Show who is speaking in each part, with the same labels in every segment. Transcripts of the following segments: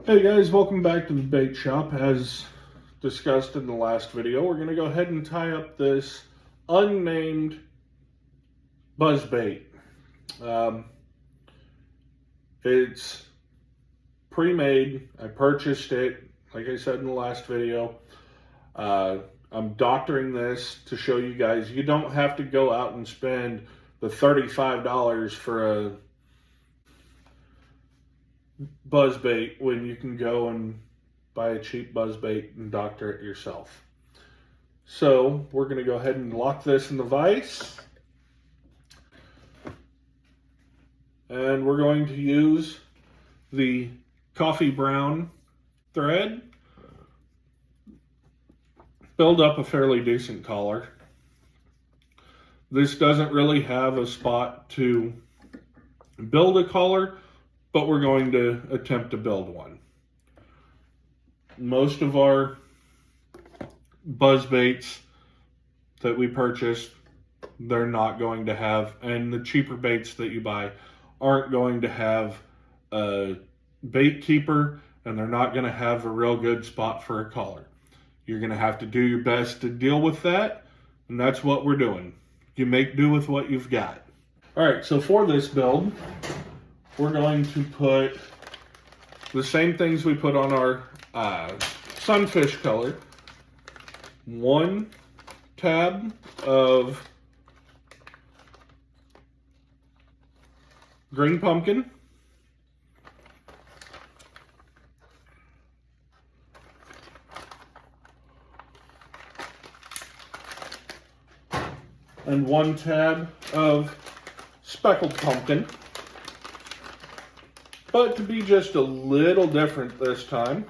Speaker 1: Hey guys, welcome back to the bait shop. As discussed in the last video, we're going to go ahead and tie up this unnamed buzz bait. It's pre-made. I purchased it, like I said in the last video. I'm doctoring this to show you guys you don't have to go out and spend the $35 for a buzz bait when you can go and buy a cheap buzz bait and doctor it yourself. So we're going to go ahead and lock this in the vise, and we're going to use the coffee brown thread, build up a fairly decent collar. This doesn't really have a spot to build a collar, but we're going to attempt to build one. Most of our buzz baits that we purchased, they're not going to have, and the cheaper baits that you buy aren't going to have a bait keeper, and they're not going to have a real good spot for a collar. You're going to have to do your best to deal with that, and that's what we're doing. You make do with what you've got. All right, so for this build, we're going to put the same things we put on our sunfish color. 1 tab of green pumpkin, and 1 tab of speckled pumpkin. But to be just a little different this time,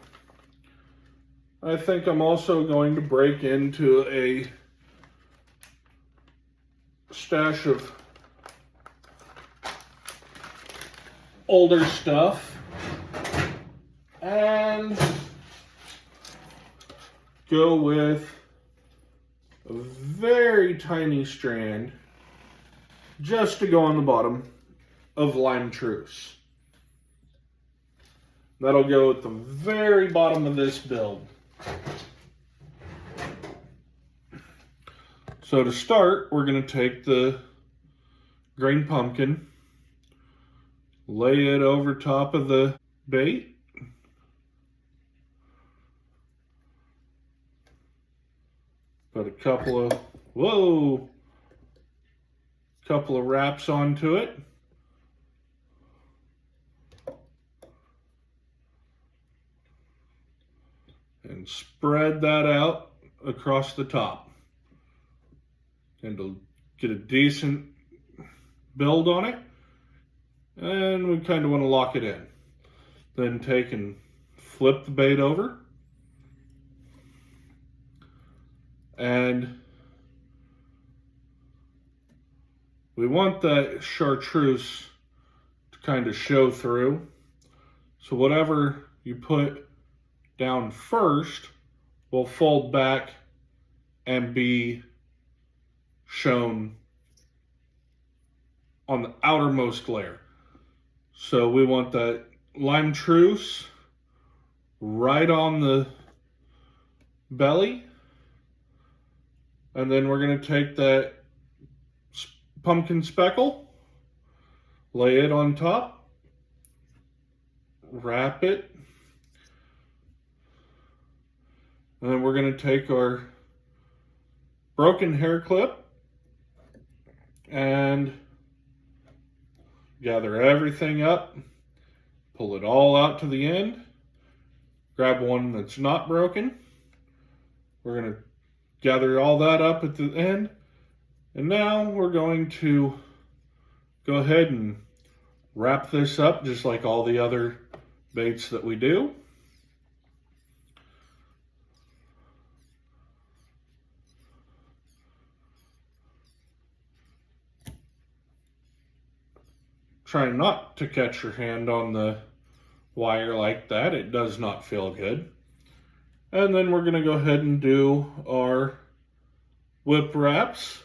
Speaker 1: I think I'm also going to break into a stash of older stuff and go with a very tiny strand just to go on the bottom of lime truce. That'll go at the very bottom of this build. So to start, we're going to take the green pumpkin, lay it over top of the bait, put a couple of wraps onto it. And spread that out across the top. And to get a decent build on it. And we kind of want to lock it in. Then take and flip the bait over. And we want that chartreuse to kind of show through. So whatever you put down first will fold back and be shown on the outermost layer. So we want that lime truce right on the belly, and then we're going to take that pumpkin speckle, lay it on top, wrap it, and then we're going to take our broken hair clip and gather everything up, pull it all out to the end, grab one that's not broken. We're going to gather all that up at the end, and now we're going to go ahead and wrap this up just like all the other baits that we do. Try not to catch your hand on the wire like that. It does not feel good. And then we're going to go ahead and do our whip wraps.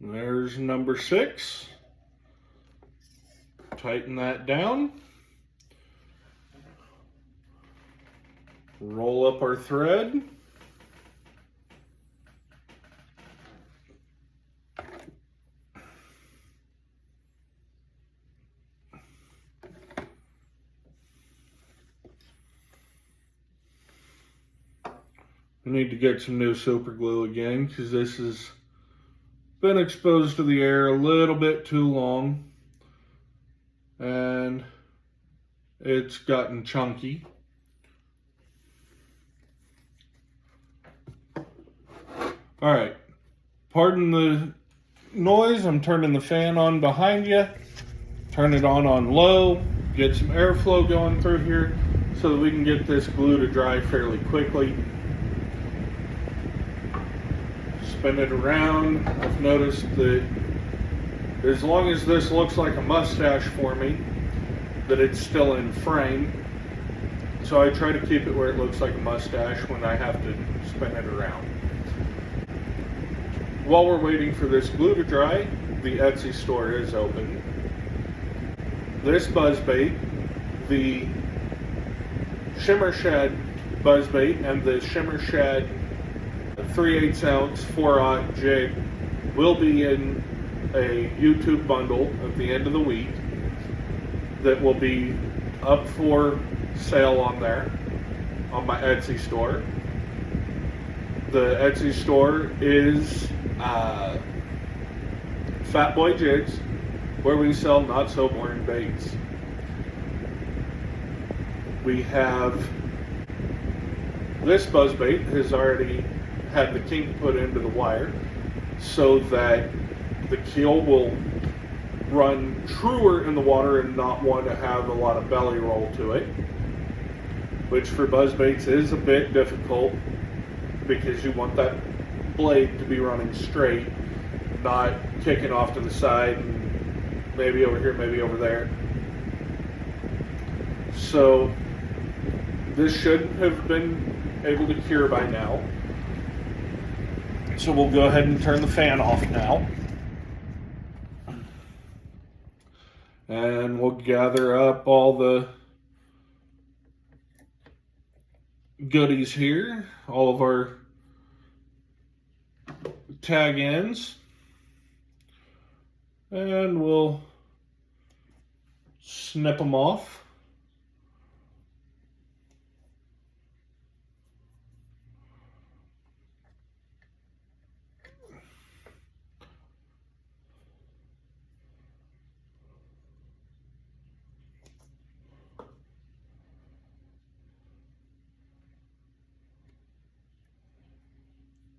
Speaker 1: There's number 6. Tighten that down. Roll up our thread. I need to get some new super glue again because this has been exposed to the air a little bit too long and it's gotten chunky. Alright, pardon the noise, I'm turning the fan on behind you. Turn it on low, get some airflow going through here so that we can get this glue to dry fairly quickly. Spin it around. I've noticed that as long as this looks like a mustache for me, that it's still in frame. So I try to keep it where it looks like a mustache when I have to spin it around. While we're waiting for this glue to dry, the Etsy store is open. This buzzbait, the Shimmer Shad buzzbait and the Shimmer Shad 3/8 ounce 4/0 jig will be in a YouTube bundle at the end of the week that will be up for sale on there on my Etsy store. The Etsy store is Fat Boy Jigs, where we sell not so boring baits. We have this buzzbait has already had the kink put into the wire so that the keel will run truer in the water and not want to have a lot of belly roll to it, which for buzzbaits is a bit difficult because you want that blade to be running straight, not kicking off to the side and maybe over here, maybe over there. So this should have been able to cure by now. So we'll go ahead and turn the fan off now. And we'll gather up all the goodies here, all of our tag ends, and we'll snip them off.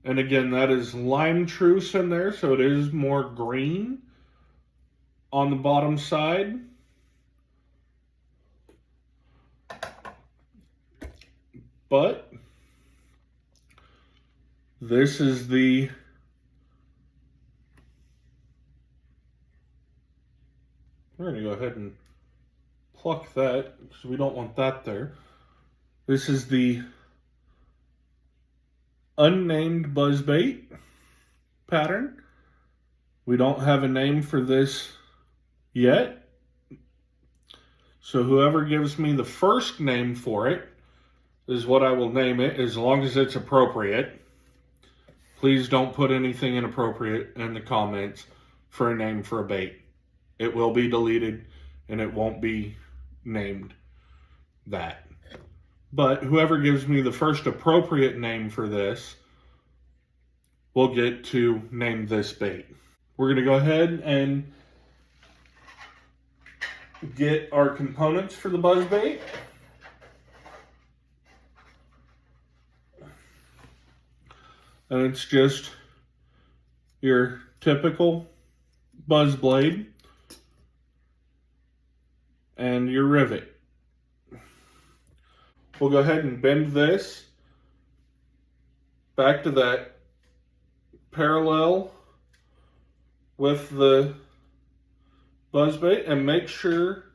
Speaker 1: And again, that is lime truce in there, so it is more green on the bottom side. But this is the we're going to go ahead and pluck that because we don't want that there. This is the Unnamed buzzbait pattern. We don't have a name for this yet. So whoever gives me the first name for it is what I will name it, as long as it's appropriate. Please don't put anything inappropriate in the comments for a name for a bait. It will be deleted and it won't be named that. But whoever gives me the first appropriate name for this will get to name this bait. We're going to go ahead and get our components for the buzzbait. And it's just your typical buzz blade and your rivet. We'll go ahead and bend this back to that parallel with the buzzbait and make sure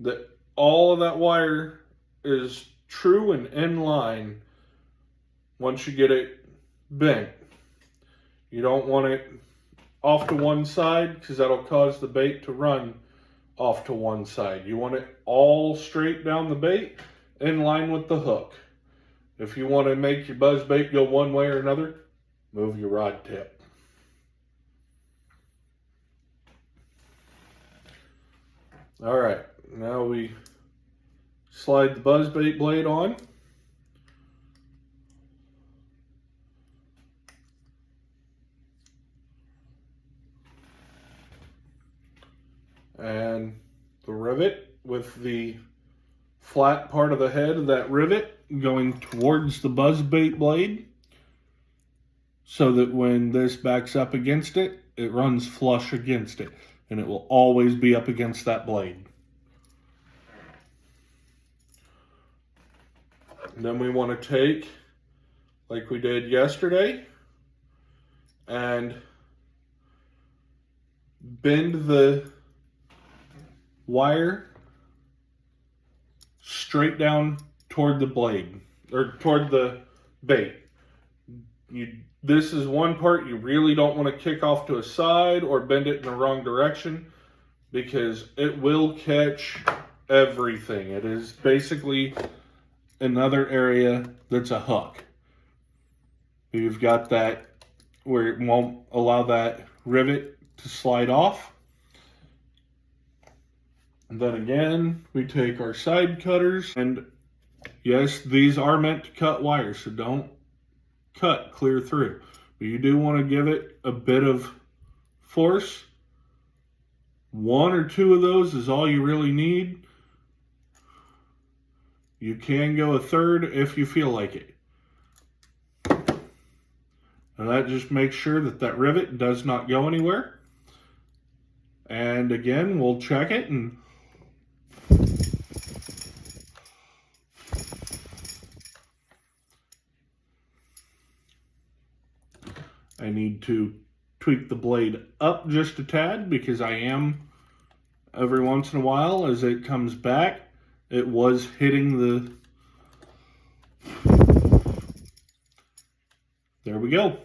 Speaker 1: that all of that wire is true and in line once you get it bent. You don't want it off to one side because that'll cause the bait to run off to one side. You want it all straight down the bait in line with the hook. If you want to make your buzz bait go one way or another, move your rod tip. All right, now we slide the buzz bait blade on. And the rivet with the flat part of the head of that rivet going towards the buzz bait blade so that when this backs up against it, it runs flush against it and it will always be up against that blade. And then we want to take, like we did yesterday, and bend the wire straight down toward the blade, or toward the bait. This is one part you really don't want to kick off to a side or bend it in the wrong direction because it will catch everything. It is basically another area that's a hook. You've got that where it won't allow that rivet to slide off. And then again, we take our side cutters, and yes, these are meant to cut wire, so don't cut clear through. But you do want to give it a bit of force. 1 or 2 of those is all you really need. You can go a third if you feel like it. And that just makes sure that that rivet does not go anywhere. And again, we'll check it, and I need to tweak the blade up just a tad because I am, every once in a while, as it comes back, it was hitting the... There we go.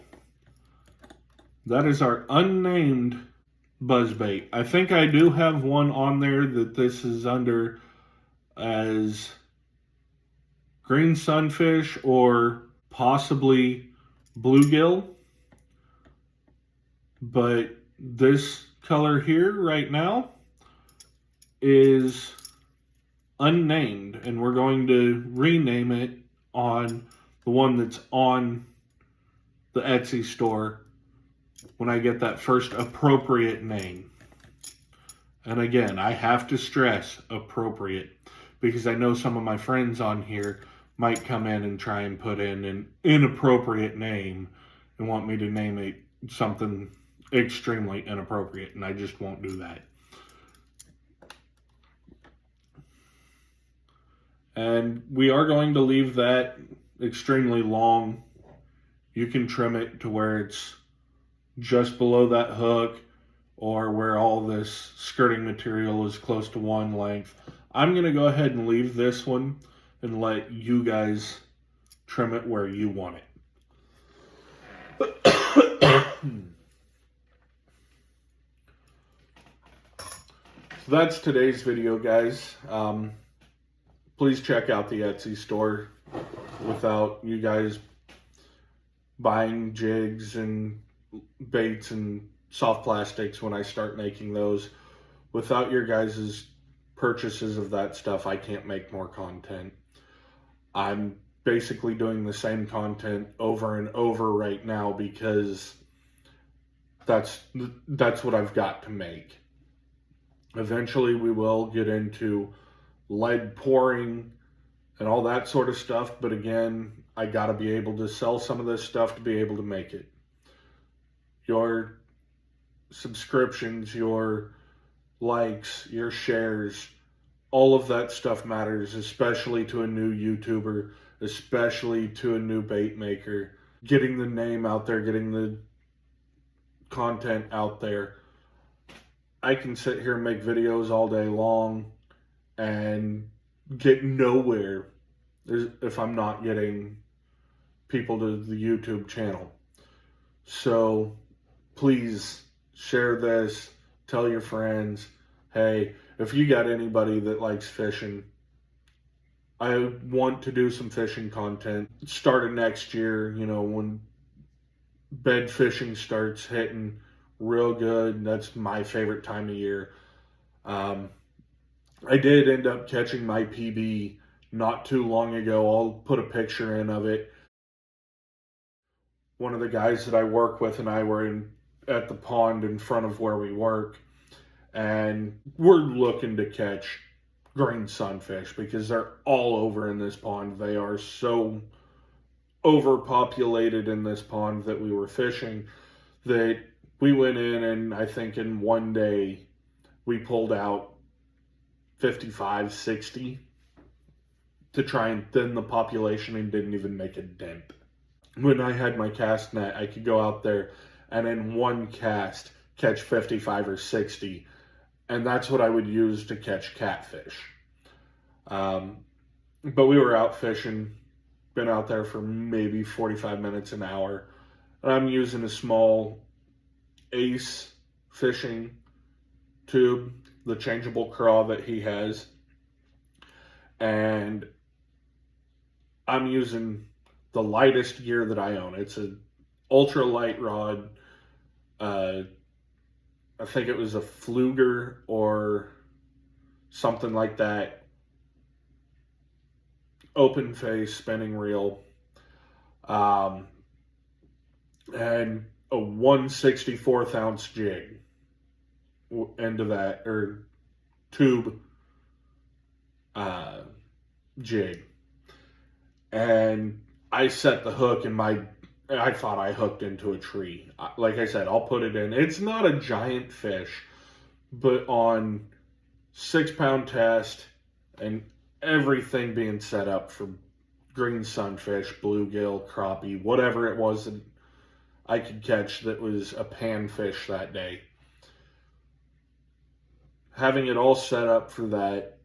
Speaker 1: That is our unnamed buzzbait. I think I do have one on there that this is under as green sunfish or possibly bluegill. But this color here right now is unnamed, and we're going to rename it on the one that's on the Etsy store when I get that first appropriate name. And again, I have to stress appropriate because I know some of my friends on here might come in and try and put in an inappropriate name and want me to name it something extremely inappropriate, and I just won't do that. And we are going to leave that extremely long. You can trim it to where it's just below that hook or where all this skirting material is close to one length. I'm going to go ahead and leave this one and let you guys trim it where you want it. So that's today's video, guys. Please check out the Etsy store without you guys buying jigs and baits and soft plastics when I start making those. Without your guys' purchases of that stuff, I can't make more content. I'm basically doing the same content over and over right now because that's what I've got to make. Eventually we will get into lead pouring and all that sort of stuff, but again, I got to be able to sell some of this stuff to be able to make it. Your subscriptions, your likes, your shares, all of that stuff matters, especially to a new YouTuber, especially to a new bait maker. Getting the name out there, getting the content out there. I can sit here and make videos all day long and get nowhere if I'm not getting people to the YouTube channel. So please share this, tell your friends. Hey, if you got anybody that likes fishing, I want to do some fishing content. Started next year, when bed fishing starts hitting real good. That's my favorite time of year. Um, I did end up catching my PB not too long ago. I'll put a picture in of it. One of the guys that I work with and I were at the pond in front of where we work, and we're looking to catch green sunfish because they're all over in this pond. They are so overpopulated in this pond that we were fishing that we went in, and I think in one day we pulled out 55, 60 to try and thin the population and didn't even make a dent. When I had my cast net, I could go out there and in one cast catch 55 or 60, and that's what I would use to catch catfish. But we were out fishing, been out there for maybe 45 minutes, an hour, and I'm using a small Ace fishing tube, the changeable craw that he has, and I'm using the lightest gear that I own. It's an ultra light rod. I think it was a Fluger or something like that. Open face spinning reel. And a 1/64 ounce jig into that, or tube jig. And I set the hook and I thought I hooked into a tree. Like I said, I'll put it in. It's not a giant fish, but on 6-pound test and everything being set up for green sunfish, bluegill, crappie, whatever it was that I could catch that was a panfish that day. Having it all set up for that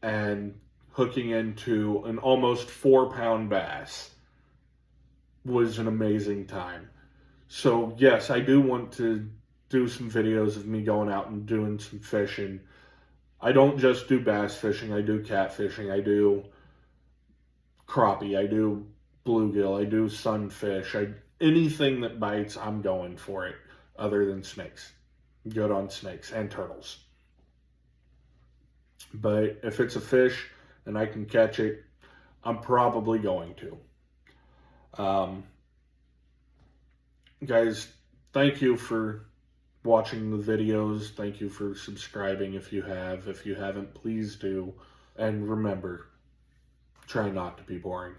Speaker 1: and hooking into an almost 4-pound bass was an amazing time. So yes, I do want to do some videos of me going out and doing some fishing. I don't just do bass fishing, I do catfishing, I do crappie, I do bluegill, I do sunfish, anything that bites, I'm going for it, other than snakes. Good on snakes and turtles. But if it's a fish and I can catch it, I'm probably going to. Guys, thank you for watching the videos. Thank you for subscribing if you have. If you haven't, please do. And remember, try not to be boring.